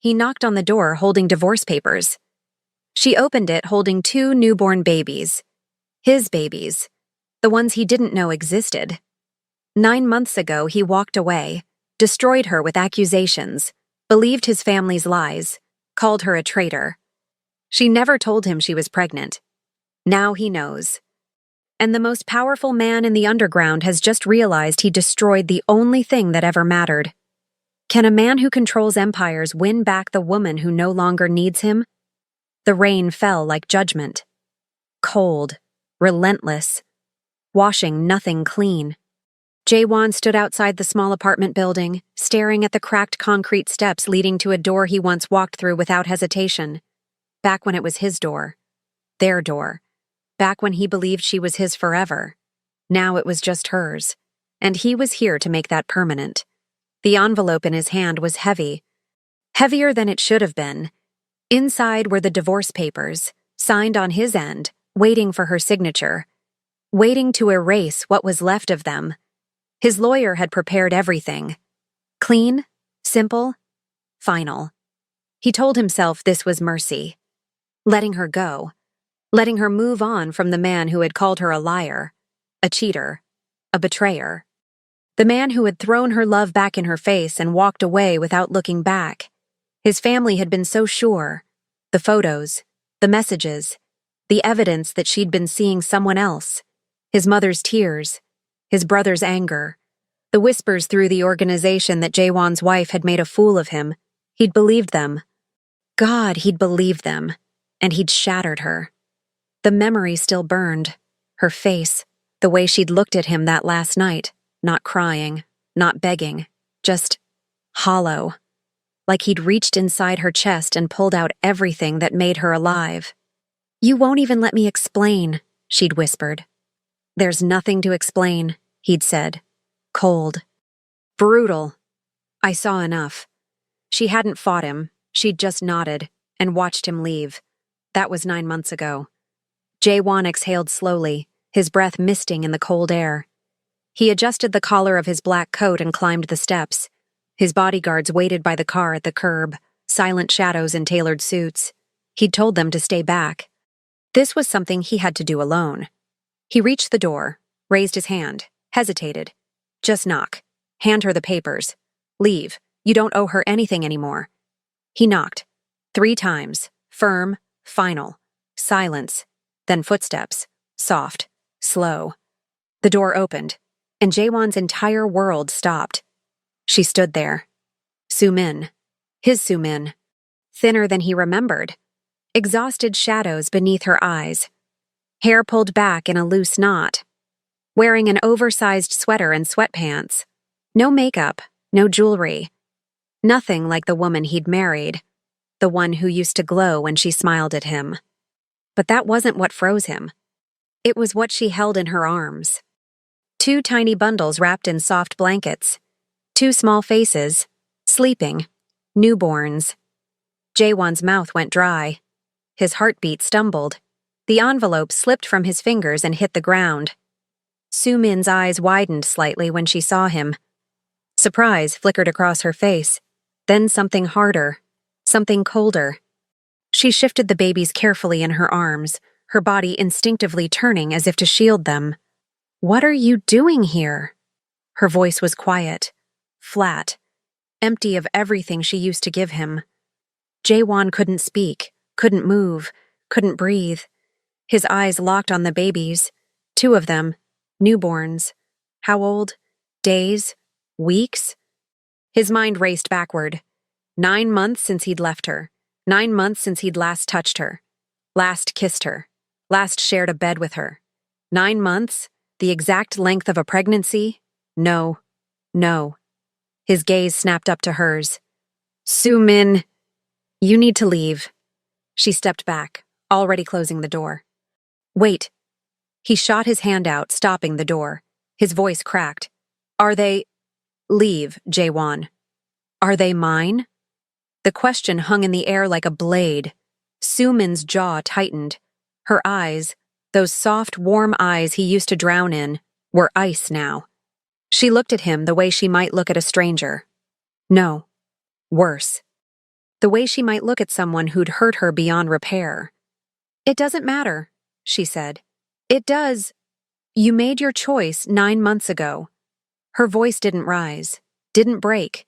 he knocked on the door holding divorce papers. She opened it holding 2 newborn babies. His babies. The ones he didn't know existed. 9 months ago, he walked away, destroyed her with accusations, believed his family's lies, called her a traitor. She never told him she was pregnant. Now he knows. And the most powerful man in the underground has just realized he destroyed the only thing that ever mattered. Can a man who controls empires win back the woman who no longer needs him? The rain fell like judgment. Cold, relentless, washing nothing clean. Jaewon stood outside the small apartment building, staring at the cracked concrete steps leading to a door he once walked through without hesitation. Back when it was his door. Their door. Back when he believed she was his forever. Now it was just hers. And he was here to make that permanent. The envelope in his hand was heavy. Heavier than it should have been. Inside were the divorce papers, signed on his end, waiting for her signature. Waiting to erase what was left of them. His lawyer had prepared everything. Clean, simple, final. He told himself this was mercy. Letting her go. Letting her move on from the man who had called her a liar, a cheater, a betrayer. The man who had thrown her love back in her face and walked away without looking back. His family had been so sure. The photos, the messages, the evidence that she'd been seeing someone else. His mother's tears, his brother's anger, the whispers through the organization that Jaewon's wife had made a fool of him. He'd believed them. God, he'd believed them. And he'd shattered her. The memory still burned. Her face, the way she'd looked at him that last night, not crying, not begging, just hollow. Like he'd reached inside her chest and pulled out everything that made her alive. "You won't even let me explain," she'd whispered. "There's nothing to explain," he'd said. Cold. Brutal. I saw enough. She hadn't fought him, she'd just nodded and watched him leave. That was 9 months ago. Jaewon exhaled slowly, his breath misting in the cold air. He adjusted the collar of his black coat and climbed the steps. His bodyguards waited by the car at the curb, silent shadows in tailored suits. He'd told them to stay back. This was something he had to do alone. He reached the door, raised his hand, hesitated. "Just knock. Hand her the papers. Leave. You don't owe her anything anymore." He knocked. 3 times. Firm, final. Silence. Then footsteps. Soft. Slow. The door opened, and Jaewon's entire world stopped. She stood there. Soo-min. His Soo-min. Thinner than he remembered. Exhausted shadows beneath her eyes. Hair pulled back in a loose knot. Wearing an oversized sweater and sweatpants. No makeup, no jewelry. Nothing like the woman he'd married. The one who used to glow when she smiled at him. But that wasn't what froze him. It was what she held in her arms. 2 tiny bundles wrapped in soft blankets. 2 small faces. Sleeping. Newborns. Jaewon's mouth went dry. His heartbeat stumbled. The envelope slipped from his fingers and hit the ground. Soo-min's eyes widened slightly when she saw him. Surprise flickered across her face. Then something harder. Something colder. She shifted the babies carefully in her arms, her body instinctively turning as if to shield them. "What are you doing here?" Her voice was quiet, flat, empty of everything she used to give him. Jaewon couldn't speak, couldn't move, couldn't breathe. His eyes locked on the babies, 2 of them, newborns. How old? Days? Weeks? His mind raced backward. 9 months since he'd left her. 9 months since he'd last touched her. Last kissed her. Last shared a bed with her. 9 months? The exact length of a pregnancy? No. No. His gaze snapped up to hers. "Soo-min, you need to leave." She stepped back, already closing the door. "Wait." He shot his hand out, stopping the door. His voice cracked. "Are they—" "Leave, Jaewon." "Are they mine?" The question hung in the air like a blade. Soo-min's jaw tightened. Her eyes, those soft, warm eyes he used to drown in, were ice now. She looked at him the way she might look at a stranger. No. Worse. the way she might look at someone who'd hurt her beyond repair. "It doesn't matter," she said. "It does. You made your choice 9 months ago." Her voice didn't rise, didn't break.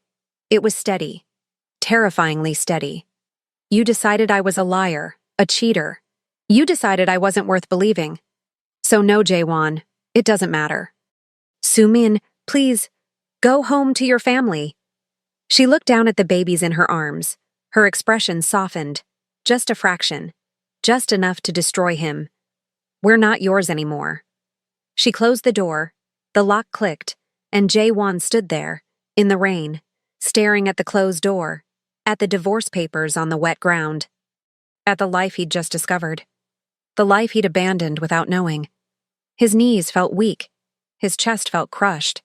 It was steady, terrifyingly steady. "You decided I was a liar, a cheater. You decided I wasn't worth believing. So no, Jaewon, it doesn't matter. Sumin, please, go home to your family." She looked down at the babies in her arms. Her expression softened, just a fraction, just enough to destroy him. "We're not yours anymore." She closed the door, the lock clicked, and Jaewon stood there, in the rain, staring at the closed door, at the divorce papers on the wet ground, at the life he'd just discovered, the life he'd abandoned without knowing. His knees felt weak, his chest felt crushed.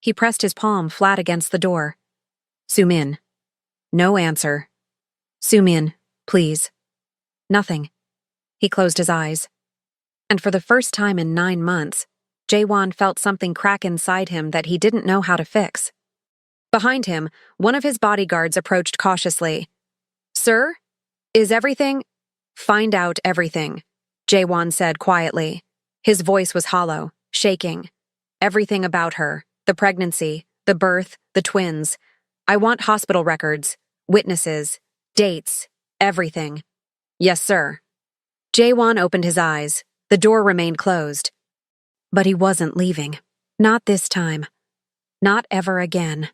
He pressed his palm flat against the door. "Sumin." No answer. "Sumin, please." Nothing. He closed his eyes. And for the first time in 9 months, Jaewon felt something crack inside him that he didn't know how to fix. Behind him, one of his bodyguards approached cautiously. "Sir? Is everything—" "Find out everything," Jaewon said quietly. His voice was hollow, shaking. "Everything about her, the pregnancy, the birth, the twins. I want hospital records, witnesses, dates, everything." "Yes, sir." Jaewon opened his eyes. The door remained closed. But he wasn't leaving. Not this time. Not ever again.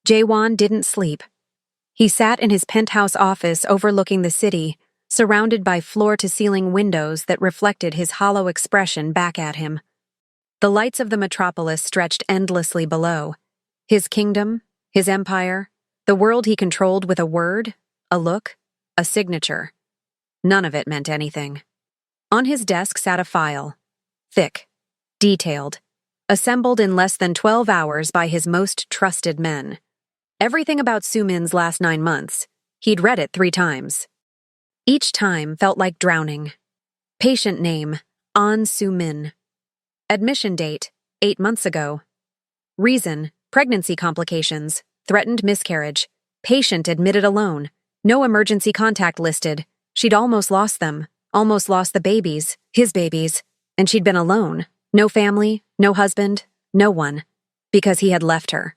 Jaewon didn't sleep. He sat in his penthouse office overlooking the city, surrounded by floor-to-ceiling windows that reflected his hollow expression back at him. The lights of the metropolis stretched endlessly below. His kingdom, his empire, the world he controlled with a word, a look, a signature. None of it meant anything. On his desk sat a file. Thick, detailed, assembled in less than 12 hours by his most trusted men. Everything about Sumin's last 9 months. He'd read it 3 times. Each time felt like drowning. Patient name, An Sumin. Admission date, 8 months ago. Reason, pregnancy complications, threatened miscarriage. Patient admitted alone. No emergency contact listed. She'd almost lost them. Almost lost the babies, his babies. And she'd been alone. No family, no husband, no one. Because he had left her.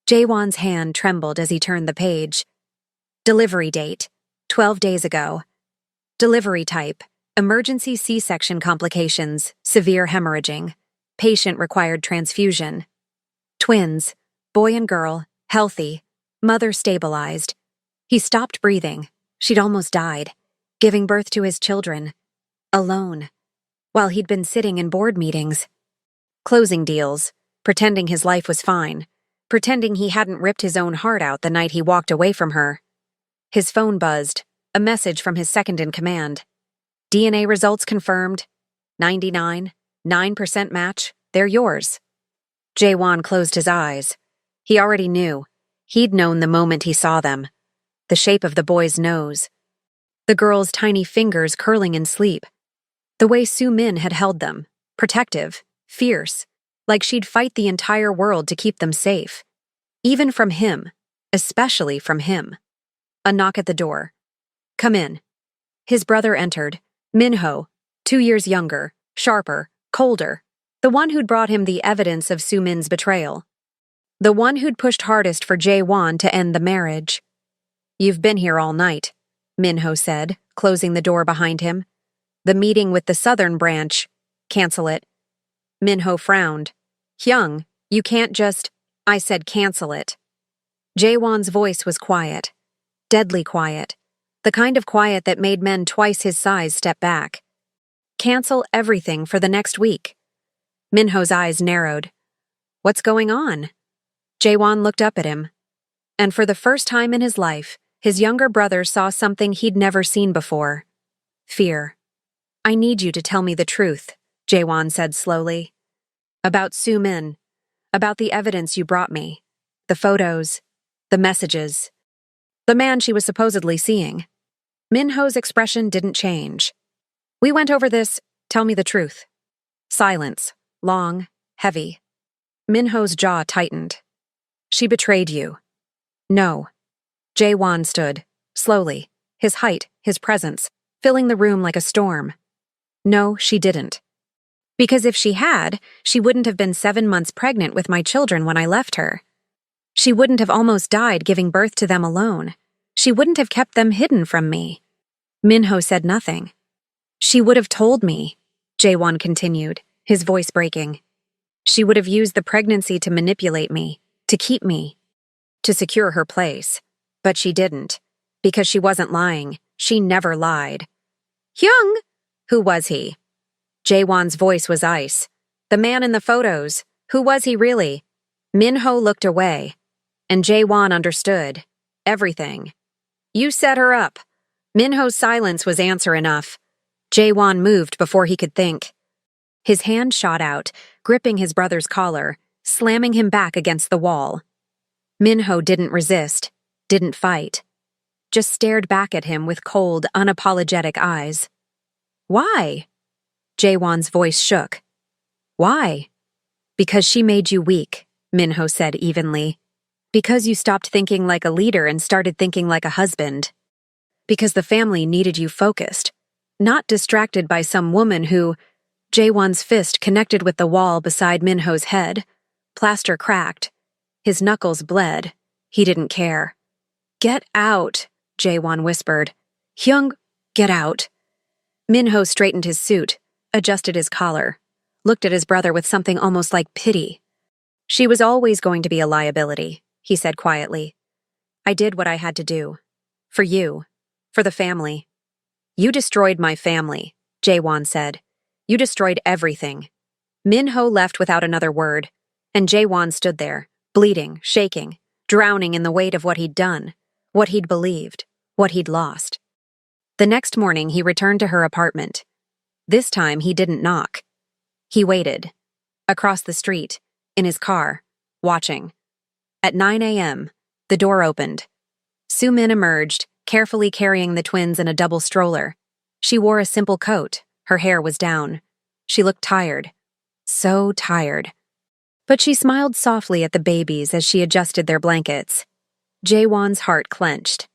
Jaewon's hand trembled as he turned the page. Delivery date, 12 days ago. Delivery type, emergency C-section complications, severe hemorrhaging. Patient required transfusion. Twins, boy and girl, healthy. Mother stabilized. He stopped breathing. She'd almost died. Giving birth to his children. Alone. While he'd been sitting in board meetings. Closing deals. Pretending his life was fine. Pretending he hadn't ripped his own heart out the night he walked away from her. His phone buzzed. A message from his second-in-command. DNA results confirmed. 99.9% match. They're yours. Jaewon closed his eyes. He already knew. He'd known the moment he saw them. The shape of the boy's nose. The girl's tiny fingers curling in sleep. The way Sumin had held them. Protective. Fierce. Like she'd fight the entire world to keep them safe. Even from him. Especially from him. A knock at the door. "Come in." His brother entered. Minho, 2 years younger, sharper, colder. The one who'd brought him the evidence of Sumin's betrayal. The one who'd pushed hardest for Jaewon to end the marriage. "You've been here all night," Minho said, closing the door behind him. "The meeting with the southern branch. Cancel it." Minho frowned. "Hyung, you can't just—" "I said cancel it." Jaewon's voice was quiet. Deadly quiet. The kind of quiet that made men twice his size step back. "Cancel everything for the next week." Minho's eyes narrowed. "What's going on?" Jaewon looked up at him. And for the first time in his life, his younger brother saw something he'd never seen before. Fear. "I need you to tell me the truth," Jaewon said slowly. "About Sumin. About the evidence you brought me. The photos. The messages. The man she was supposedly seeing." Minho's expression didn't change. "We went over this. Tell me the truth." Silence. Long. Heavy. Minho's jaw tightened. "She betrayed you." "No." Jae-won stood, slowly, his height, his presence, filling the room like a storm. No, she didn't. Because if she had, she wouldn't have been 7 months pregnant with my children when I left her. She wouldn't have almost died giving birth to them alone. She wouldn't have kept them hidden from me. Minho said nothing. She would have told me, Jae-won continued, his voice breaking. She would have used the pregnancy to manipulate me, to keep me, to secure her place. But she didn't. Because she wasn't lying. She never lied. Hyung! Who was he? Jae-won's voice was ice. The man in the photos. Who was he really? Minho looked away. And Jae-won understood. Everything. You set her up. Minho's silence was answer enough. Jae-won moved before he could think. His hand shot out, gripping his brother's collar, slamming him back against the wall. Minho didn't resist, didn't fight. Just stared back at him with cold, unapologetic eyes. Why? Jae-won's voice shook. Why? Because she made you weak, Minho said evenly. Because you stopped thinking like a leader and started thinking like a husband. Because the family needed you focused, not distracted by some woman who... Jae-won's fist connected with the wall beside Minho's head. Plaster cracked. His knuckles bled. He didn't care. Get out, Jae-won whispered. Hyung, get out. Minho straightened his suit, adjusted his collar, looked at his brother with something almost like pity. She was always going to be a liability, he said quietly. I did what I had to do. For you. For the family. You destroyed my family, Jae-won said. You destroyed everything. Minho left without another word, and Jae-won stood there, bleeding, shaking, drowning in the weight of what he'd done, what he'd believed, what he'd lost. The next morning, he returned to her apartment. This time, he didn't knock. He waited. Across the street, in his car, watching. At 9 a.m., the door opened. Soo-min emerged, carefully carrying the twins in a double stroller. She wore a simple coat. Her hair was down. She looked tired. So tired. But she smiled softly at the babies as she adjusted their blankets. Jae-won's heart clenched.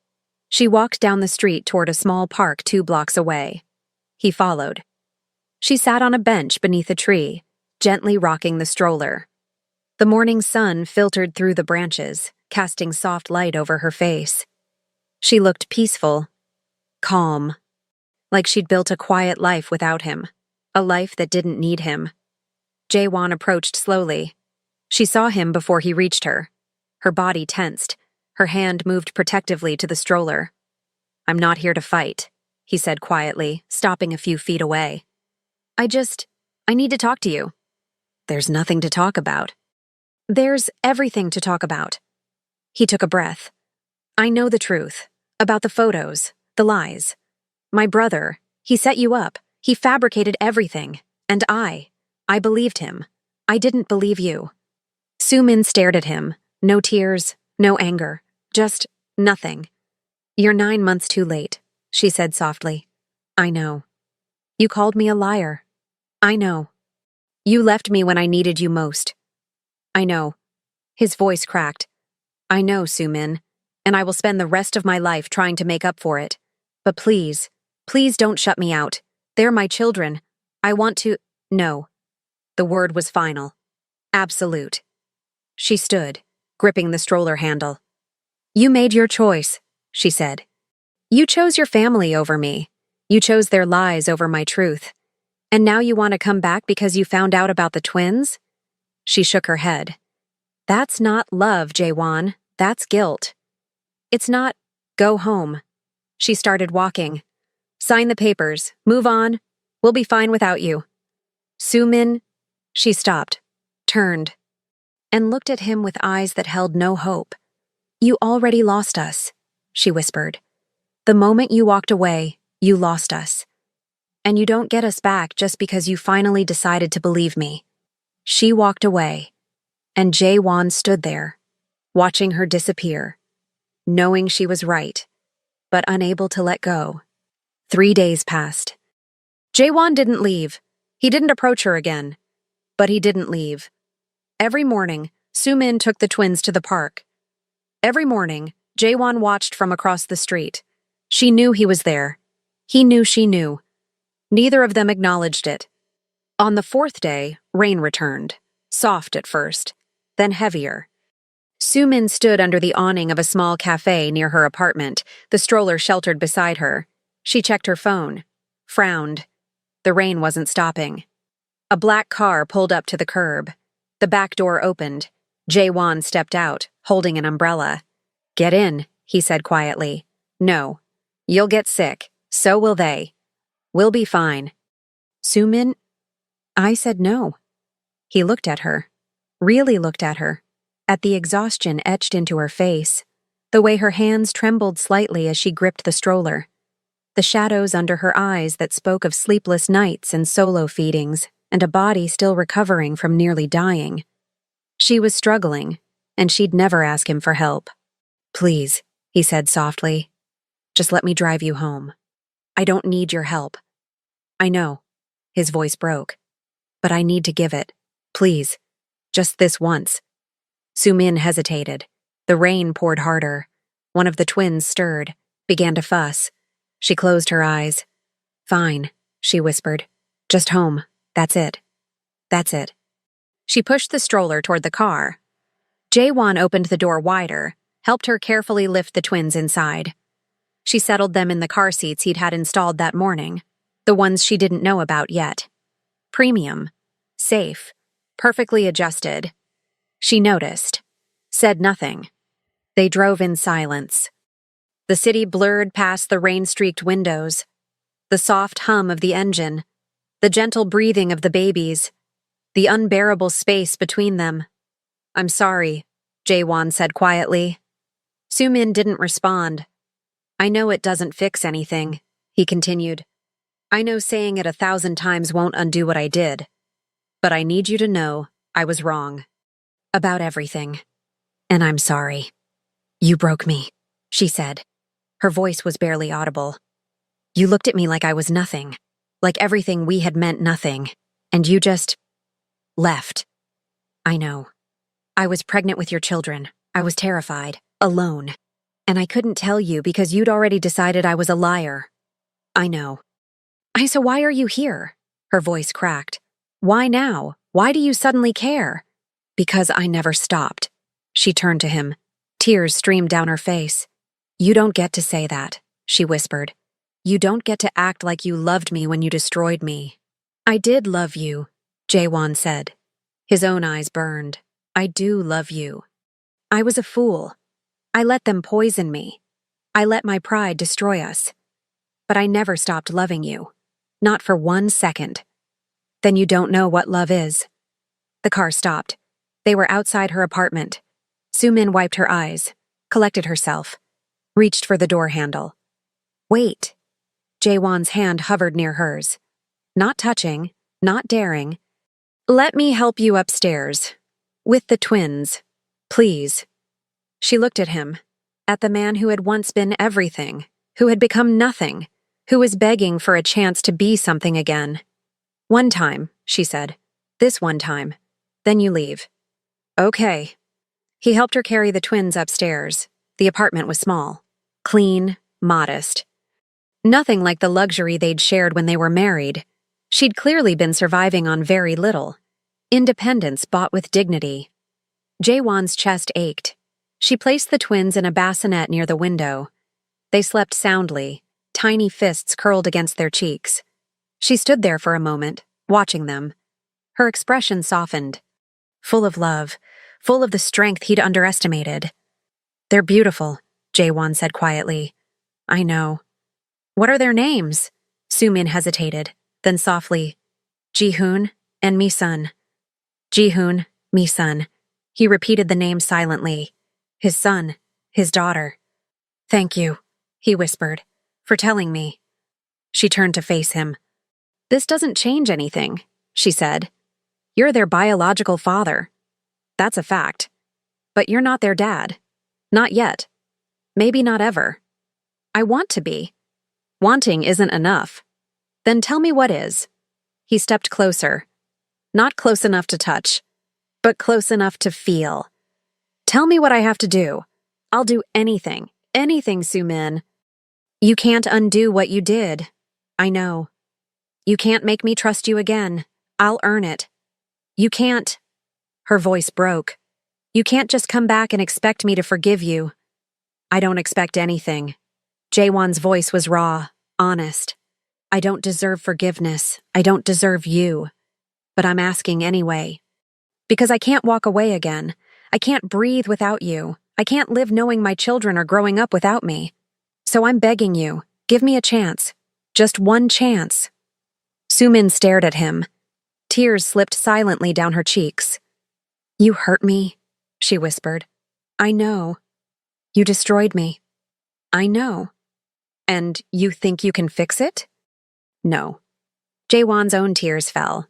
She walked down the street toward a small park 2 blocks away. He followed. She sat on a bench beneath a tree, gently rocking the stroller. The morning sun filtered through the branches, casting soft light over her face. She looked peaceful, calm. Like she'd built a quiet life without him, a life that didn't need him. Jae-won approached slowly. She saw him before he reached her. Her body tensed. Her hand moved protectively to the stroller. I'm not here to fight, he said quietly, stopping a few feet away. I need to talk to you. There's nothing to talk about. There's everything to talk about. He took a breath. I know the truth. About the photos, the lies. My brother, he set you up. He fabricated everything. And I believed him. I didn't believe you. Soo-min stared at him. No tears, no anger. Just nothing. You're 9 months too late, she said softly. I know. You called me a liar. I know. You left me when I needed you most. I know. His voice cracked. I know, Soo-min, and I will spend the rest of my life trying to make up for it. But please, please don't shut me out. They're my children. I want to... No. The word was final. Absolute. She stood, gripping the stroller handle. You made your choice, she said. You chose your family over me. You chose their lies over my truth. And now you want to come back because you found out about the twins? She shook her head. That's not love, Jae-won. That's guilt. It's not, go home. She started walking. Sign the papers. Move on. We'll be fine without you. Soo-min. She stopped, turned, and looked at him with eyes that held no hope. You already lost us, she whispered. The moment you walked away, you lost us. And you don't get us back just because you finally decided to believe me. She walked away, and Jae-won stood there, watching her disappear, knowing she was right, but unable to let go. 3 days passed. Jae-won didn't leave. He didn't approach her again. But he didn't leave. Every morning, Soo-min took the twins to the park. Every morning, Jaewon watched from across the street. She knew he was there. He knew she knew. Neither of them acknowledged it. On the fourth day, rain returned. Soft at first, then heavier. Sumin stood under the awning of a small cafe near her apartment, the stroller sheltered beside her. She checked her phone. Frowned. The rain wasn't stopping. A black car pulled up to the curb. The back door opened. Jaewon stepped out, holding an umbrella. "Get in," he said quietly. "No. You'll get sick. So will they. We'll be fine." "Sumin?" I said no. He looked at her. Really looked at her. At the exhaustion etched into her face. The way her hands trembled slightly as she gripped the stroller. The shadows under her eyes that spoke of sleepless nights and solo feedings, and a body still recovering from nearly dying. She was struggling, and she'd never ask him for help. "Please," he said softly. "Just let me drive you home. I don't need your help." "I know." His voice broke. "But I need to give it. Please. Just this once." Sumin hesitated. The rain poured harder. One of the twins stirred, began to fuss. She closed her eyes. "Fine," she whispered. "Just home. That's it. That's it." She pushed the stroller toward the car. Jaewon opened the door wider, helped her carefully lift the twins inside. She settled them in the car seats he'd had installed that morning, the ones she didn't know about yet. Premium. Safe. Perfectly adjusted. She noticed. Said nothing. They drove in silence. The city blurred past the rain-streaked windows. The soft hum of the engine. The gentle breathing of the babies. The unbearable space between them. "I'm sorry," Jaewon said quietly. Sumin didn't respond. "I know it doesn't fix anything," he continued. "I know saying it 1,000 times won't undo what I did. But I need you to know I was wrong. About everything. And I'm sorry. You broke me," she said. Her voice was barely audible. "You looked at me like I was nothing. Like everything we had meant nothing. And you just left. I know. I was pregnant with your children. I was terrified. Alone. And I couldn't tell you because you'd already decided I was a liar. I know. So why are you here?" Her voice cracked. "Why now? Why do you suddenly care?" "Because I never stopped." She turned to him. Tears streamed down her face. "You don't get to say that," she whispered. "You don't get to act like you loved me when you destroyed me." "I did love you," Jaewon said. His own eyes burned. "I do love you. I was a fool. I let them poison me. I let my pride destroy us. But I never stopped loving you. Not for 1 second. Then you don't know what love is." The car stopped. They were outside her apartment. Sumin wiped her eyes, collected herself, reached for the door handle. "Wait." Jaewon's hand hovered near hers. Not touching, not daring. "Let me help you upstairs. With the twins. Please." She looked at him, at the man who had once been everything, who had become nothing, who was begging for a chance to be something again. "One time," she said. "This one time. Then you leave." "Okay." He helped her carry the twins upstairs. The apartment was small. Clean, modest. Nothing like the luxury they'd shared when they were married. She'd clearly been surviving on very little. Independence bought with dignity. Jaewon's chest ached. She placed the twins in a bassinet near the window. They slept soundly, tiny fists curled against their cheeks. She stood there for a moment, watching them. Her expression softened. Full of love, full of the strength he'd underestimated. "They're beautiful," Jaewon said quietly. "I know." "What are their names?" Sumin hesitated, then softly. "Jihoon and Mi-sun." "Jihoon, Mi-sun." He repeated the name silently. His son, his daughter. "Thank you," he whispered, "for telling me." She turned to face him. "This doesn't change anything," she said. "You're their biological father. That's a fact. But you're not their dad. Not yet. Maybe not ever. I want to be. Wanting isn't enough. Then tell me what is." He stepped closer. Not close enough to touch, but close enough to feel. "Tell me what I have to do. I'll do anything. Anything, Sumin. You can't undo what you did. I know. You can't make me trust you again. I'll earn it. You can't. Her voice broke. You can't just come back and expect me to forgive you. I don't expect anything. Jaewon's voice was raw, honest. I don't deserve forgiveness. I don't deserve you. But I'm asking anyway. Because I can't walk away again. I can't breathe without you. I can't live knowing my children are growing up without me. So I'm begging you, give me a chance. Just one chance. Sumin stared at him. Tears slipped silently down her cheeks. You hurt me, she whispered. I know. You destroyed me. I know. And you think you can fix it? No. Jaewon's own tears fell.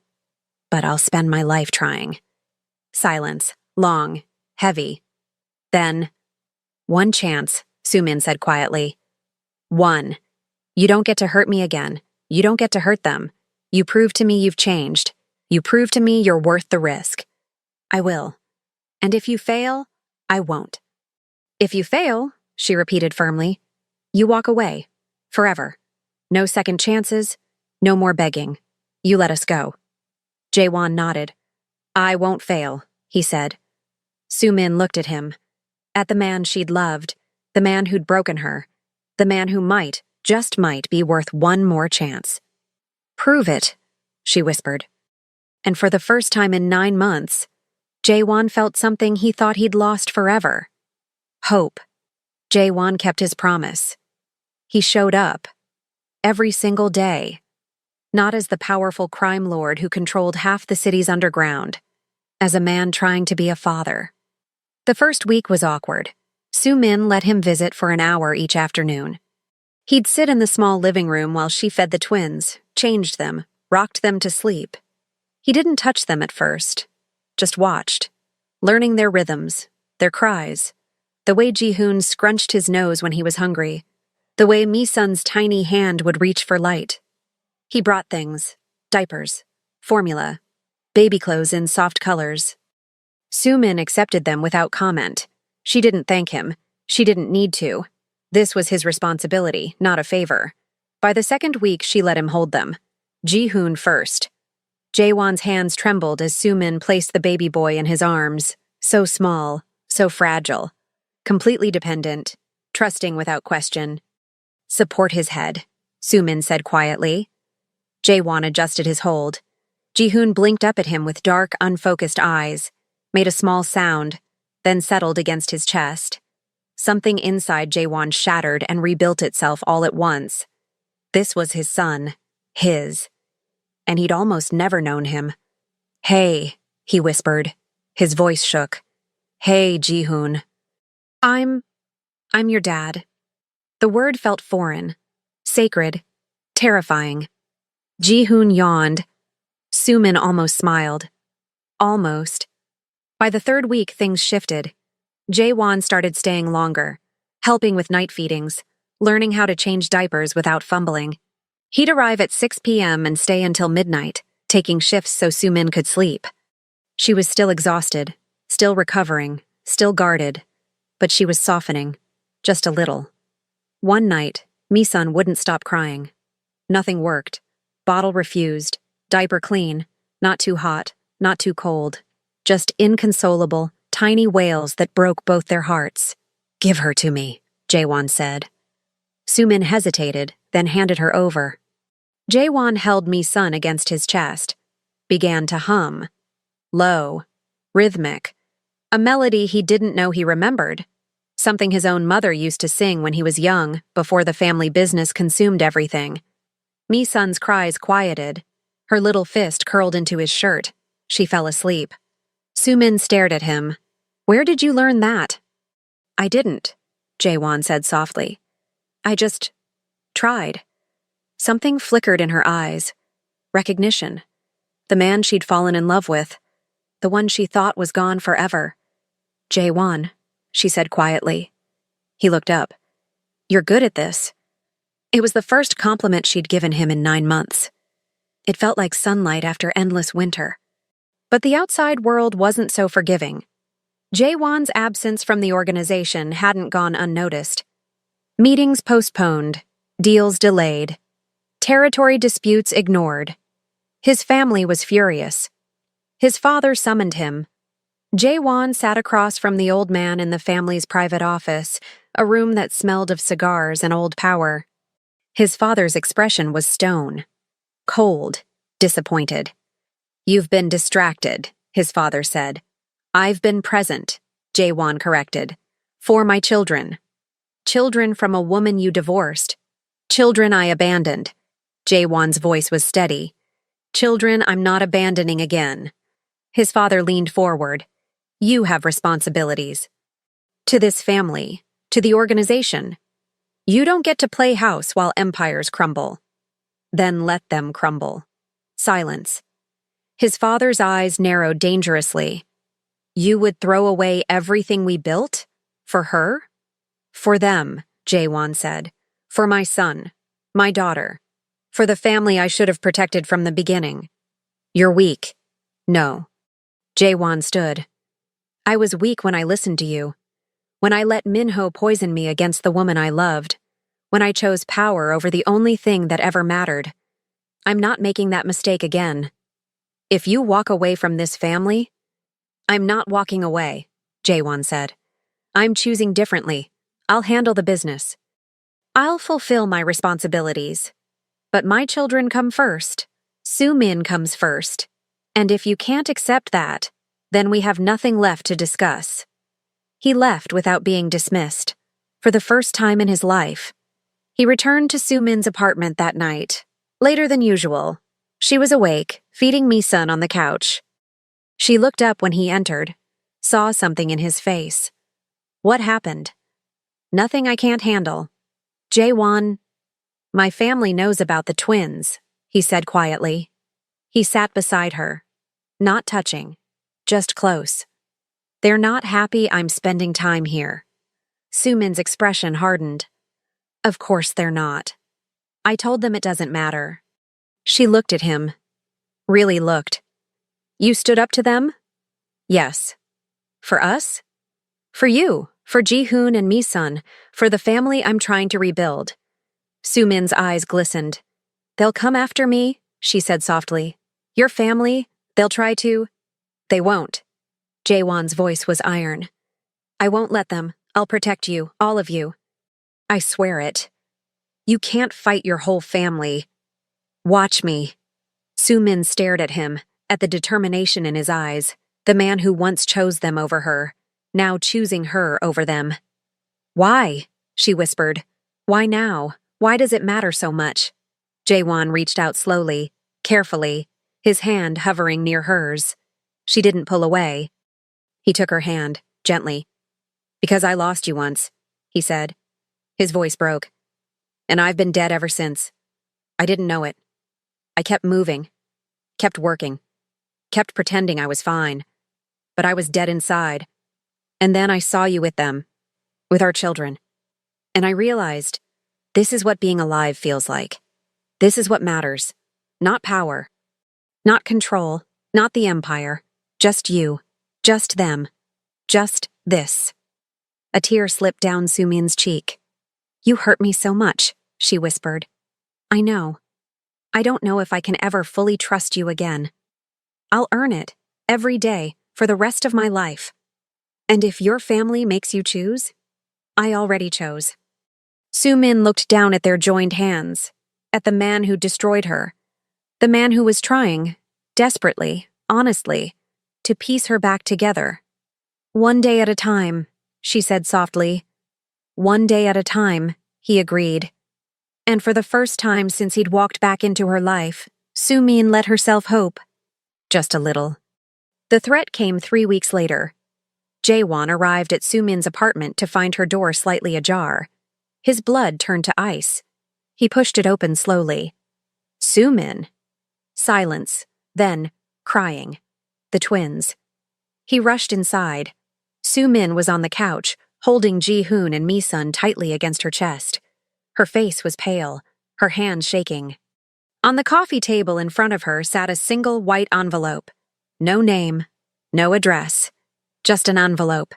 But I'll spend my life trying. Silence, long, heavy. Then, one chance, Sumin said quietly. One. You don't get to hurt me again. You don't get to hurt them. You prove to me you've changed. You prove to me you're worth the risk. I will. And if you fail, I won't. If you fail, she repeated firmly, you walk away. Forever. No second chances. No more begging. You let us go. Jaewon nodded. I won't fail, he said. Sumin looked at him. At the man she'd loved. The man who'd broken her. The man who might, just might, be worth one more chance. Prove it, she whispered. And for the first time in 9 months, Jaewon felt something he thought he'd lost forever. Hope. Jaewon kept his promise. He showed up. Every single day. Not as the powerful crime lord who controlled half the city's underground. As a man trying to be a father. The first week was awkward. Sumin let him visit for an hour each afternoon. He'd sit in the small living room while she fed the twins, changed them, rocked them to sleep. He didn't touch them at first, just watched, learning their rhythms, their cries, the way Ji-hoon scrunched his nose when he was hungry, the way Mi-sun's tiny hand would reach for light. He brought things, diapers, formula, baby clothes in soft colors. Sumin accepted them without comment. She didn't thank him. She didn't need to. This was his responsibility, not a favor. By the second week, she let him hold them. Ji-hoon first. Jaewon's hands trembled as Sumin placed the baby boy in his arms, so small, so fragile, completely dependent, trusting without question. Support his head, Sumin said quietly. Jaewon adjusted his hold. Ji-hoon blinked up at him with dark, unfocused eyes, made a small sound, then settled against his chest. Something inside Jaewon shattered and rebuilt itself all at once. This was his son, his. And he'd almost never known him. Hey, he whispered. His voice shook. Hey, Ji-hoon. I'm your dad. The word felt foreign, sacred, terrifying. Ji-hoon yawned. Sumin almost smiled. Almost. By the third week, things shifted. Jaewon started staying longer, helping with night feedings, learning how to change diapers without fumbling. He'd arrive at 6 p.m. and stay until midnight, taking shifts so Sumin could sleep. She was still exhausted, still recovering, still guarded, but she was softening, just a little. One night, Mi-sun wouldn't stop crying. Nothing worked. Bottle refused, diaper clean, not too hot, not too cold. Just inconsolable, tiny wails that broke both their hearts. Give her to me, Jaewon said. Sumin hesitated, then handed her over. Jaewon held Mi-sun against his chest, began to hum. Low, rhythmic, a melody he didn't know he remembered. Something his own mother used to sing when he was young, before the family business consumed everything. Mi-sun's cries quieted. Her little fist curled into his shirt. She fell asleep. Sumin stared at him. Where did you learn that? I didn't, Jaewon said softly. I just tried. Something flickered in her eyes. Recognition. The man she'd fallen in love with. The one she thought was gone forever. Jaewon, she said quietly. He looked up. You're good at this. It was the first compliment she'd given him in 9 months. It felt like sunlight after endless winter. But the outside world wasn't so forgiving. Jae-won's absence from the organization hadn't gone unnoticed. Meetings postponed, deals delayed, territory disputes ignored. His family was furious. His father summoned him. Jae-won sat across from the old man in the family's private office, a room that smelled of cigars and old power. His father's expression was stone, cold, disappointed. "You've been distracted," his father said. "I've been present," Jae-won corrected. "For my children. Children from a woman you divorced. Children I abandoned." Jae-won's voice was steady. "Children I'm not abandoning again." His father leaned forward. "You have responsibilities. To this family, to the organization. You don't get to play house while empires crumble. Then let them crumble." Silence. His father's eyes narrowed dangerously. "You would throw away everything we built? For her?" "For them," Jae-won said. "For my son, my daughter. For the family I should have protected from the beginning." "You're weak." "No." Jae-won stood. "I was weak when I listened to you. When I let Minho poison me against the woman I loved. When I chose power over the only thing that ever mattered. I'm not making that mistake again. If you walk away from this family..." "I'm not walking away," Jae-won said. "I'm choosing differently. I'll handle the business. I'll fulfill my responsibilities. But my children come first. Soo-min comes first. And if you can't accept that, then we have nothing left to discuss." He left without being dismissed, for the first time in his life. He returned to Soo-min's apartment that night, later than usual. She was awake, feeding Mi-sun on the couch. She looked up when he entered, saw something in his face. "What happened?" "Nothing I can't handle." "Jae-won..." "My family knows about the twins," he said quietly. He sat beside her, not touching, just close. "They're not happy I'm spending time here." Soo-min's expression hardened. "Of course they're not. I told them it doesn't matter." She looked at him. Really looked. "You stood up to them?" "Yes." "For us?" "For you, for Ji-hoon and Mi-sun, for the family I'm trying to rebuild." Soo-min's eyes glistened. "They'll come after me," she said softly. "Your family, they'll try to..." "They won't." Jae-won's voice was iron. "I won't let them. I'll protect you, all of you. I swear it. You can't fight your whole family. Watch me." Soo-min stared at him, at the determination in his eyes, the man who once chose them over her, now choosing her over them. "Why?" she whispered. "Why now? Why does it matter so much?" Jae-won reached out slowly, carefully, his hand hovering near hers. She didn't pull away. He took her hand, gently. "Because I lost you once," he said. His voice broke. "And I've been dead ever since. I didn't know it. I kept moving, kept working, kept pretending I was fine. But I was dead inside. And then I saw you with them, with our children. And I realized, this is what being alive feels like. This is what matters. Not power. Not control. Not the empire. Just you. Just them. Just this." A tear slipped down Soo-min's cheek. "You hurt me so much," she whispered. "I know. I don't know if I can ever fully trust you again. I'll earn it, every day, for the rest of my life. And if your family makes you choose, I already chose." Soo-min looked down at their joined hands, at the man who destroyed her, the man who was trying, desperately, honestly, to piece her back together. "One day at a time," she said softly. "One day at a time," he agreed. And for the first time since he'd walked back into her life, Soo-min let herself hope. Just a little. The threat came 3 weeks later. Jae-won arrived at Soo-min's apartment to find her door slightly ajar. His blood turned to ice. He pushed it open slowly. "Soo-min." Silence, then, crying. The twins. He rushed inside. Soo-min was on the couch, holding Ji-hoon and Mi-sun tightly against her chest. Her face was pale, her hands shaking. On the coffee table in front of her sat a single white envelope. No name, no address. Just an envelope.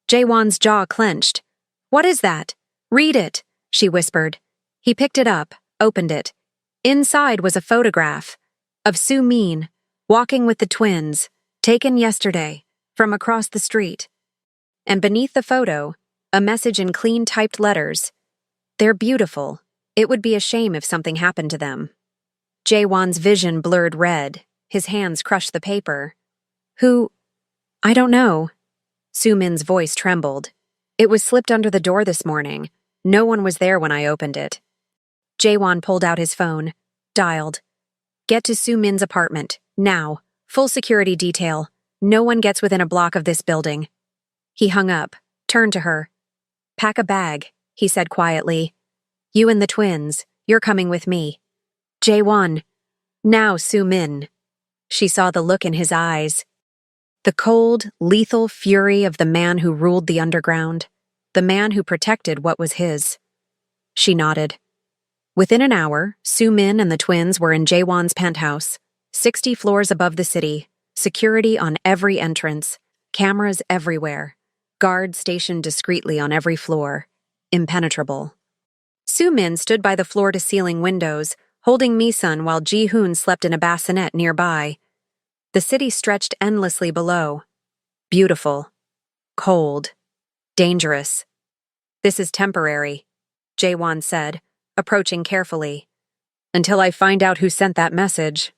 Jaewon's jaw clenched. What is that? Read it, she whispered. He picked it up, opened it. Inside was a photograph of Soo-min, walking with the twins, taken yesterday, from across the street. And beneath the photo, a message in clean typed letters. They're beautiful. It would be a shame if something happened to them. Jaewon's vision blurred red. His hands crushed the paper. Who? I don't know. Soo-min's voice trembled. It was slipped under the door this morning. No one was there when I opened it. Jaewon pulled out his phone. Dialed. Get to Soo-min's apartment. Now. Full security detail. No one gets within a block of this building. He hung up, turned to her. Pack a bag, he said quietly. You and the twins, you're coming with me. Jaewon. Now Soo-min. She saw the look in his eyes. The cold, lethal fury of the man who ruled the underground. The man who protected what was his. She nodded. Within an hour, Soo-min and the twins were in Jaewon's penthouse, 60 floors above the city, security on every entrance, cameras everywhere, guards stationed discreetly on every floor, impenetrable. Soo-min stood by the floor-to-ceiling windows, holding Mi-sun while Ji-hoon slept in a bassinet nearby. The city stretched endlessly below. Beautiful. Cold. Dangerous. This is temporary, Jaewon said, approaching carefully. Until I find out who sent that message.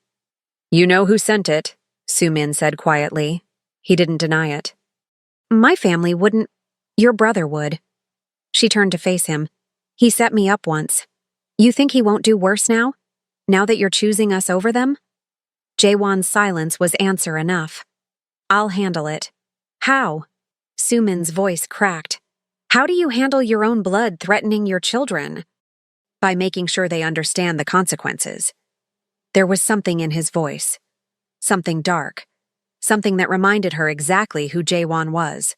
You know who sent it, Soo-min said quietly. He didn't deny it. My family wouldn't. Your brother would. She turned to face him. He set me up once. You think he won't do worse now? Now that you're choosing us over them? Jaewon's silence was answer enough. I'll handle it. How? Soo-min's voice cracked. How do you handle your own blood threatening your children? By making sure they understand the consequences. There was something in his voice. Something dark. Something that reminded her exactly who Jaewon was.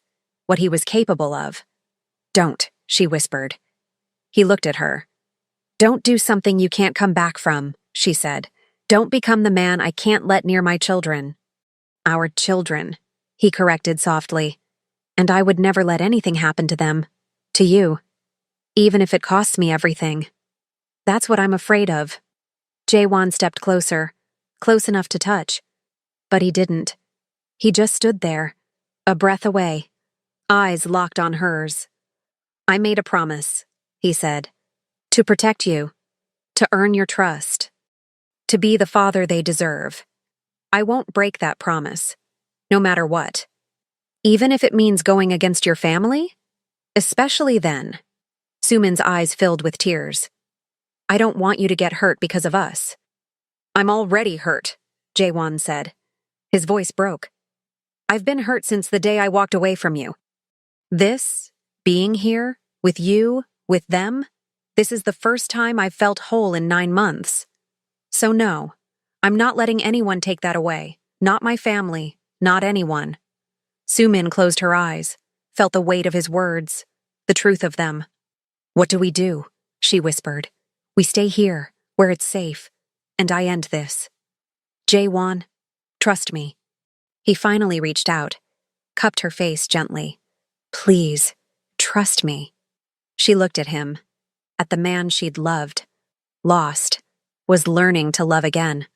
What he was capable of. Don't, she whispered. He looked at her. Don't do something you can't come back from, she said. Don't become the man I can't let near my children. Our children, he corrected softly. And I would never let anything happen to them. To you. Even if it costs me everything. That's what I'm afraid of. Jaewon stepped closer, close enough to touch. But he didn't. He just stood there, a breath away, eyes locked on hers. I made a promise, he said. To protect you. To earn your trust. To be the father they deserve. I won't break that promise. No matter what. Even if it means going against your family? Especially then. Soo-min's eyes filled with tears. I don't want you to get hurt because of us. I'm already hurt, Jaewon said. His voice broke. I've been hurt since the day I walked away from you. This, being here, with you, with them, this is the first time I've felt whole in 9 months. So no, I'm not letting anyone take that away. Not my family, not anyone. Soo-min closed her eyes, felt the weight of his words, the truth of them. What do we do? She whispered. We stay here, where it's safe, and I end this. Jaewon, trust me. He finally reached out, cupped her face gently. Please, trust me. She looked at him, at the man she'd loved, lost, was learning to love again.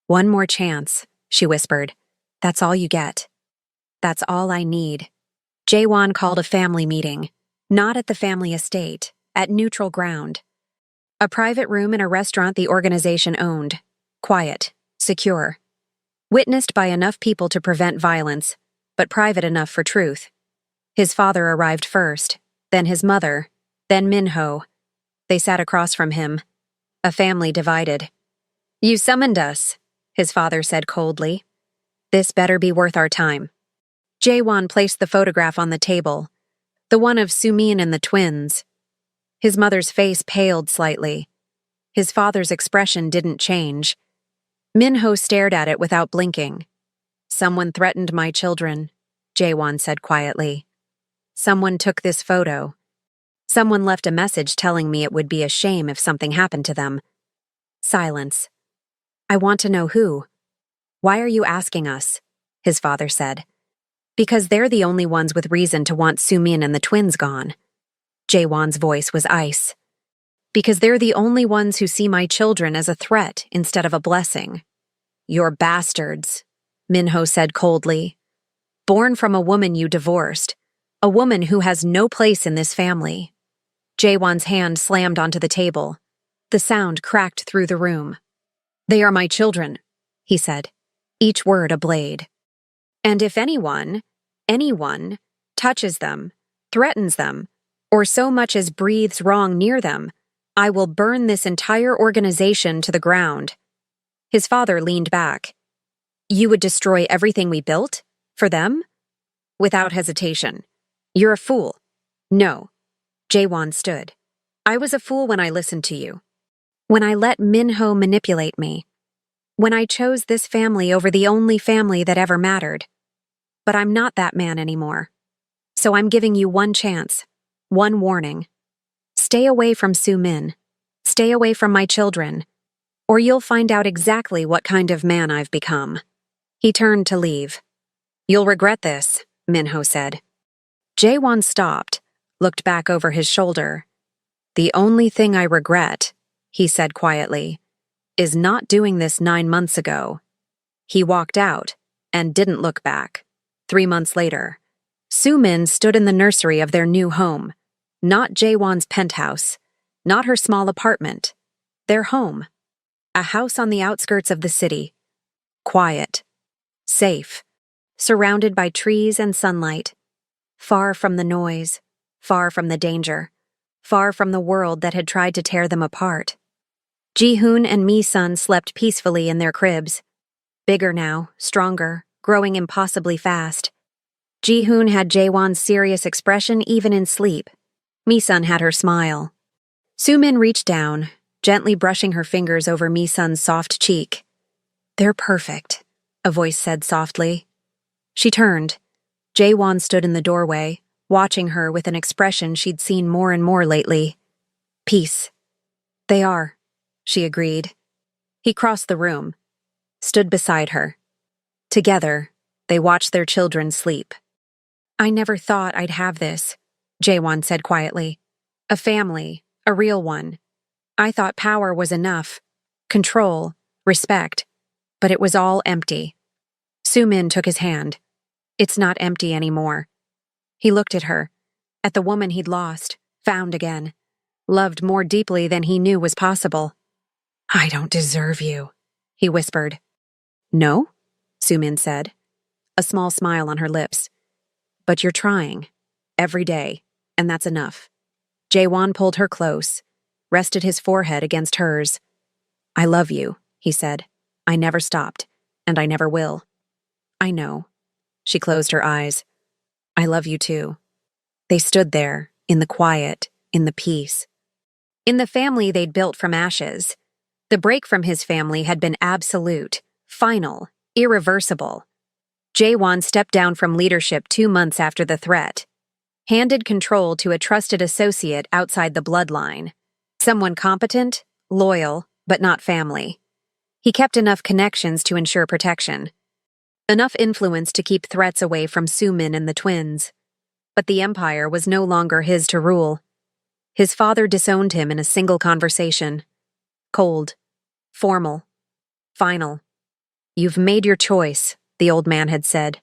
One more chance, she whispered. That's all you get. That's all I need. Jaewon called a family meeting, not at the family estate, at neutral ground. A private room in a restaurant the organization owned. Quiet, secure. Witnessed by enough people to prevent violence, but private enough for truth. His father arrived first, then his mother, then Minho. They sat across from him. A family divided. You summoned us, his father said coldly. This better be worth our time. Jaewon placed the photograph on the table, the one of Soo-min and the twins. His mother's face paled slightly. His father's expression didn't change. Minho stared at it without blinking. Someone threatened my children, Jaewon said quietly. Someone took this photo. Someone left a message telling me it would be a shame if something happened to them. Silence. I want to know who. Why are you asking us? His father said. Because they're the only ones with reason to want Sumin and the twins gone. Jaewon's voice was ice. Because they're the only ones who see my children as a threat instead of a blessing. You're bastards, Minho said coldly. Born from a woman you divorced, a woman who has no place in this family. Jaewon's hand slammed onto the table. The sound cracked through the room. They are my children, he said, each word a blade. And if anyone touches them, threatens them, or so much as breathes wrong near them, I will burn this entire organization to the ground. His father leaned back. You would destroy everything we built? For them? Without hesitation. You're a fool. No. Jaewon stood. I was a fool when I listened to you. When I let Minho manipulate me. When I chose this family over the only family that ever mattered. But I'm not that man anymore. So I'm giving you one chance, one warning. Stay away from Sumin. Stay away from my children. Or you'll find out exactly what kind of man I've become. He turned to leave. You'll regret this, Minho said. Jaewon stopped, looked back over his shoulder. The only thing I regret, he said quietly, is not doing this 9 months ago. He walked out and didn't look back. 3 months later, Sumin stood in the nursery of their new home. Not Jaewon's penthouse, not her small apartment. Their home. A house on the outskirts of the city. Quiet. Safe. Surrounded by trees and sunlight. Far from the noise. Far from the danger. Far from the world that had tried to tear them apart. Ji-hoon and Mi-sun slept peacefully in their cribs. Bigger now, stronger, growing impossibly fast. Ji-hoon had Jaewon's serious expression even in sleep. Mi-sun had her smile. Sumin reached down, gently brushing her fingers over Mi-sun's soft cheek. They're perfect, a voice said softly. She turned. Jaewon stood in the doorway, watching her with an expression she'd seen more and more lately. Peace. They are, she agreed. He crossed the room, stood beside her. Together, they watched their children sleep. I never thought I'd have this, Jaewon said quietly. A family, a real one. I thought power was enough. Control, respect. But it was all empty. Sumin took his hand. It's not empty anymore. He looked at her, at the woman he'd lost, found again, loved more deeply than he knew was possible. I don't deserve you, he whispered. No? Sumin said, a small smile on her lips. But you're trying, every day, and that's enough. Jaewon pulled her close, rested his forehead against hers. I love you, he said. I never stopped, and I never will. I know. She closed her eyes. I love you too. They stood there, in the quiet, in the peace. In the family they'd built from ashes, the break from his family had been absolute, final, irreversible. Jaewon stepped down from leadership 2 months after the threat, handed control to a trusted associate outside the bloodline, someone competent, loyal, but not family. He kept enough connections to ensure protection, enough influence to keep threats away from Sumin and the twins. But the empire was no longer his to rule. His father disowned him in a single conversation. Cold, formal, final. You've made your choice, the old man had said.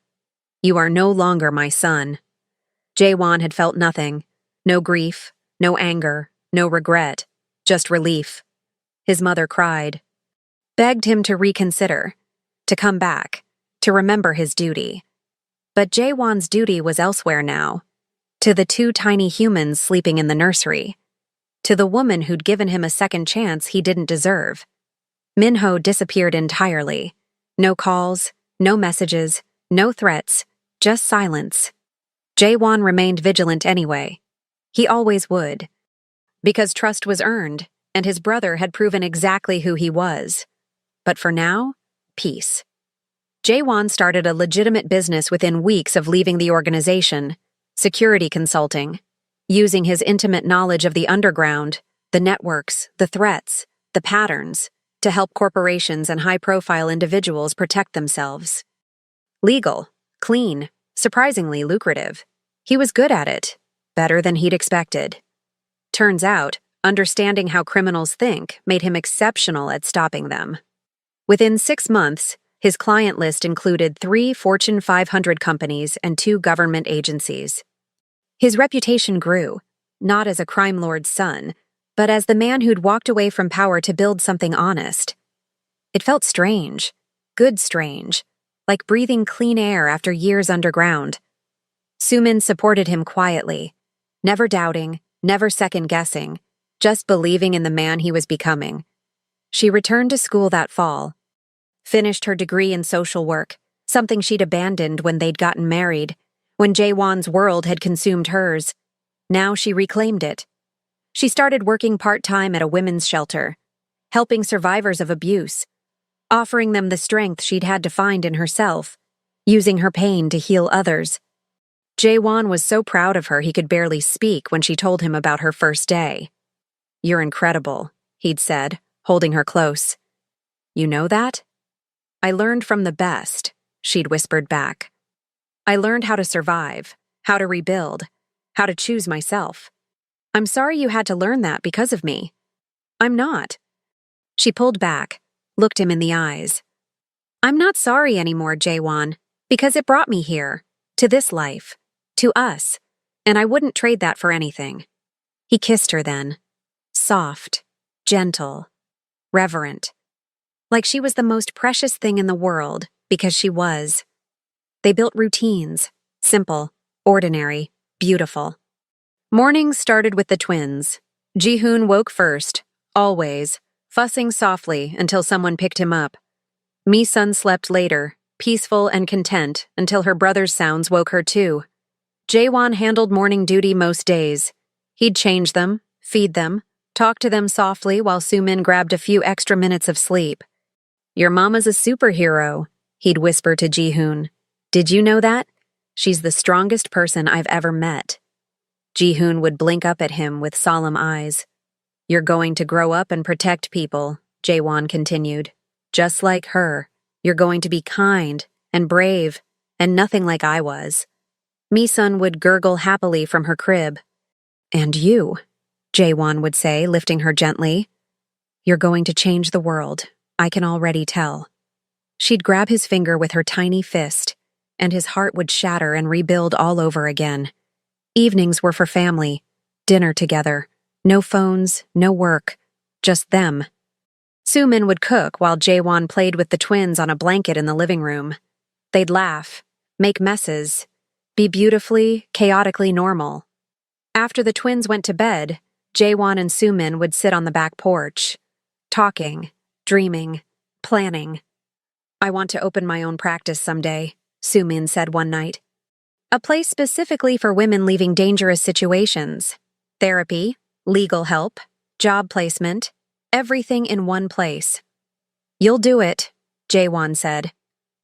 You are no longer my son. Jaewon had felt nothing, no grief, no anger, no regret, just relief. His mother cried, begged him to reconsider, to come back, to remember his duty. But Jaewon's duty was elsewhere now, to the 2 tiny humans sleeping in the nursery, to the woman who'd given him a second chance he didn't deserve. Minho disappeared entirely. No calls, no messages, no threats, just silence. Jaewon remained vigilant anyway. He always would. Because trust was earned, and his brother had proven exactly who he was. But for now, peace. Jaewon started a legitimate business within weeks of leaving the organization, security consulting, using his intimate knowledge of the underground, the networks, the threats, the patterns, to help corporations and high-profile individuals protect themselves. Legal, clean, Surprisingly lucrative. He was good at it, better than he'd expected. Turns out, understanding how criminals think made him exceptional at stopping them. Within 6 months, his client list included 3 Fortune 500 companies and 2 government agencies. His reputation grew, not as a crime lord's son, but as the man who'd walked away from power to build something honest. It felt strange, good strange, like breathing clean air after years underground. Sumin supported him quietly, never doubting, never second-guessing, just believing in the man he was becoming. She returned to school that fall, finished her degree in social work, something she'd abandoned when they'd gotten married, when Jaewon's world had consumed hers. Now she reclaimed it. She started working part-time at a women's shelter, helping survivors of abuse, offering them the strength she'd had to find in herself, using her pain to heal others. Jaewon was so proud of her he could barely speak when she told him about her first day. "You're incredible," he'd said, holding her close. "You know that?" "I learned from the best," she'd whispered back. "I learned how to survive, how to rebuild, how to choose myself. I'm sorry you had to learn that because of me." "I'm not." She pulled back, looked him in the eyes. "I'm not sorry anymore, Jaewon, because it brought me here, to this life, to us, and I wouldn't trade that for anything." He kissed her then, soft, gentle, reverent, like she was the most precious thing in the world, because she was. They built routines, simple, ordinary, beautiful. Mornings started with the twins. Ji-hoon woke first, always, fussing softly until someone picked him up. Mi-sun slept later, peaceful and content, until her brother's sounds woke her too. Jaewon handled morning duty most days. He'd change them, feed them, talk to them softly while Sumin grabbed a few extra minutes of sleep. "Your mama's a superhero," he'd whisper to Ji-hoon. "Did you know that? She's the strongest person I've ever met." Ji-hoon would blink up at him with solemn eyes. "You're going to grow up and protect people," Jaewon continued. "Just like her, you're going to be kind and brave and nothing like I was." Mi-sun would gurgle happily from her crib. "And you," Jaewon would say, lifting her gently. "You're going to change the world, I can already tell." She'd grab his finger with her tiny fist, and his heart would shatter and rebuild all over again. Evenings were for family, dinner together, no phones, no work, just them. Sumin would cook while Jaewon played with the twins on a blanket in the living room. They'd laugh, make messes, be beautifully, chaotically normal. After the twins went to bed, Jaewon and Sumin would sit on the back porch, talking, dreaming, planning. "I want to open my own practice someday," Sumin said one night. "A place specifically for women leaving dangerous situations. Therapy, legal help, job placement, everything in one place." "You'll do it," Jaewon said.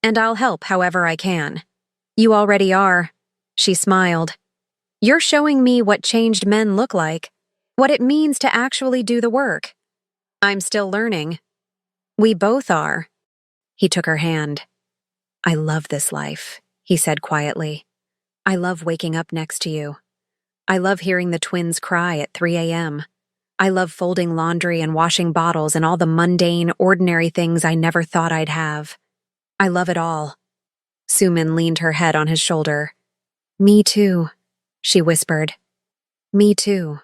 "And I'll help however I can." "You already are," she smiled. "You're showing me what changed men look like, what it means to actually do the work. I'm still learning." "We both are." He took her hand. "I love this life," he said quietly. "I love waking up next to you. I love hearing the twins cry at 3 a.m. I love folding laundry and washing bottles and all the mundane, ordinary things I never thought I'd have. I love it all." Sumin leaned her head on his shoulder. "Me too," she whispered. "Me too."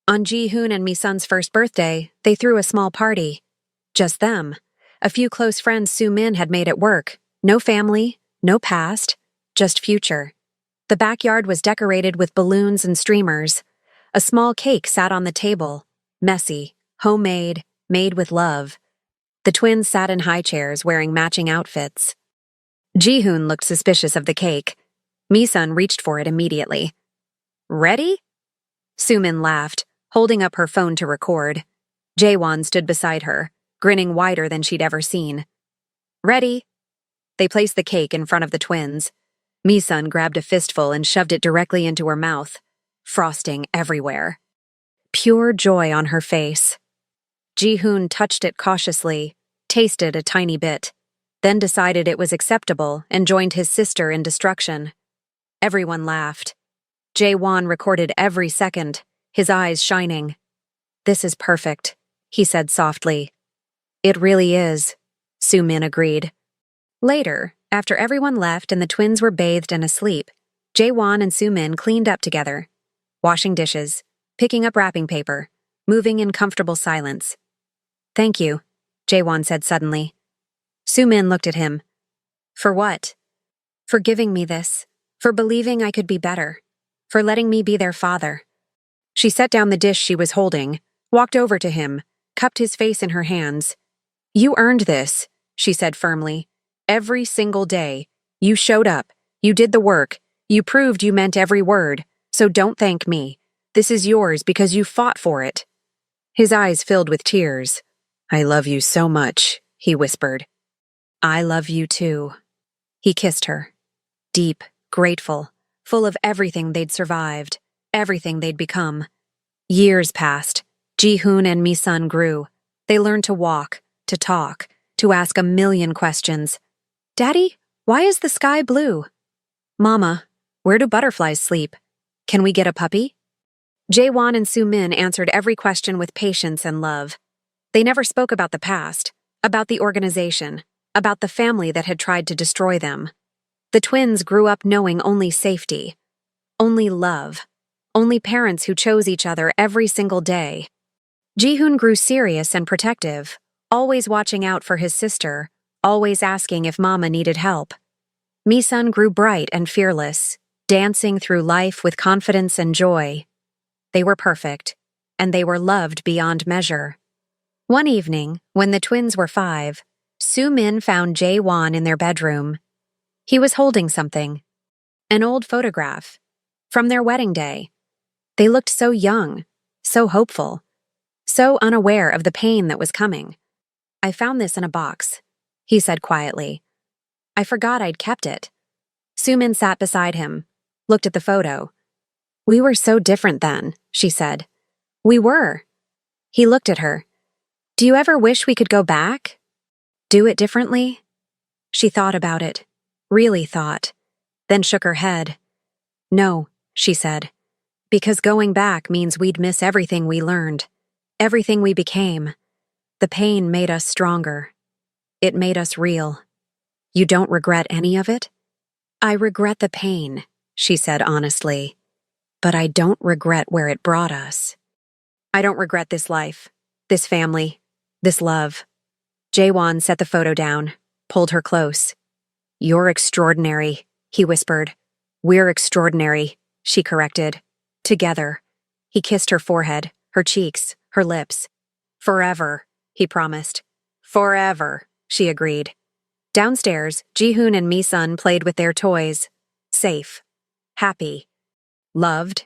On Ji-hoon and Mi-sun's first birthday, they threw a small party. Just them. A few close friends Sumin had made at work. No family, no past, just future. The backyard was decorated with balloons and streamers. A small cake sat on the table, messy, homemade, made with love. The twins sat in high chairs wearing matching outfits. Ji-hoon looked suspicious of the cake. Mi-sun reached for it immediately. "Ready?" Sumin laughed, holding up her phone to record. Jaewon stood beside her, grinning wider than she'd ever seen. "Ready?" They placed the cake in front of the twins. Mi-sun grabbed a fistful and shoved it directly into her mouth, frosting everywhere. Pure joy on her face. Ji-hoon touched it cautiously, tasted a tiny bit, then decided it was acceptable and joined his sister in destruction. Everyone laughed. Jae-won recorded every second, his eyes shining. "This is perfect," he said softly. "It really is," Soo-min agreed. Later, after everyone left and the twins were bathed and asleep, Jae-won and Soo-min cleaned up together, washing dishes, picking up wrapping paper, moving in comfortable silence. "Thank you," Jae-won said suddenly. Soo-min looked at him. "For what?" "For giving me this, for believing I could be better, for letting me be their father." She set down the dish she was holding, walked over to him, cupped his face in her hands. "You earned this," she said firmly. "Every single day. You showed up. You did the work. You proved you meant every word. So don't thank me. This is yours because you fought for it." His eyes filled with tears. "I love you so much," he whispered. "I love you too." He kissed her. Deep, grateful, full of everything they'd survived, everything they'd become. Years passed. Ji-hoon and Mi-sun grew. They learned to walk, to talk, to ask a million questions. "Daddy, why is the sky blue?" "Mama, where do butterflies sleep? Can we get a puppy?" Jae-won and Soo-min answered every question with patience and love. They never spoke about the past, about the organization, about the family that had tried to destroy them. The twins grew up knowing only safety, only love, only parents who chose each other every single day. Ji-hoon grew serious and protective, always watching out for his sister, always asking if Mama needed help. Mi-sun grew bright and fearless, dancing through life with confidence and joy. They were perfect, and they were loved beyond measure. One evening, when the twins were 5, Soo-min found Jae-won in their bedroom. He was holding something. An old photograph. From their wedding day. They looked so young, so hopeful, so unaware of the pain that was coming. "I found this in a box," he said quietly. "I forgot I'd kept it." Soo-min sat beside him, looked at the photo. "We were so different then," she said. "We were." He looked at her. "Do you ever wish we could go back? Do it differently?" She thought about it, really thought, then shook her head. "No," she said, "because going back means we'd miss everything we learned, everything we became. The pain made us stronger. It made us real. You don't regret any of it?" "I regret the pain," she said honestly, "but I don't regret where it brought us. I don't regret this life, this family, this love." Jae-won set the photo down, pulled her close. "You're extraordinary," he whispered. "We're extraordinary," she corrected. "Together." He kissed her forehead, her cheeks, her lips. "Forever," he promised. "Forever," she agreed. Downstairs, Ji-hoon and Mi-sun played with their toys. Safe. Happy. Loved.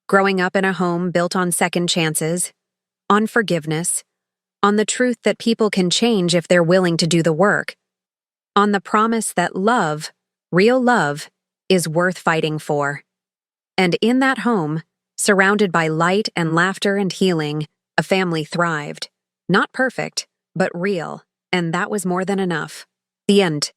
Growing up in a home built on second chances. On forgiveness. On the truth that people can change if they're willing to do the work. On the promise that love, real love, is worth fighting for. And in that home, surrounded by light and laughter and healing, a family thrived. Not perfect, but real, and that was more than enough. The end.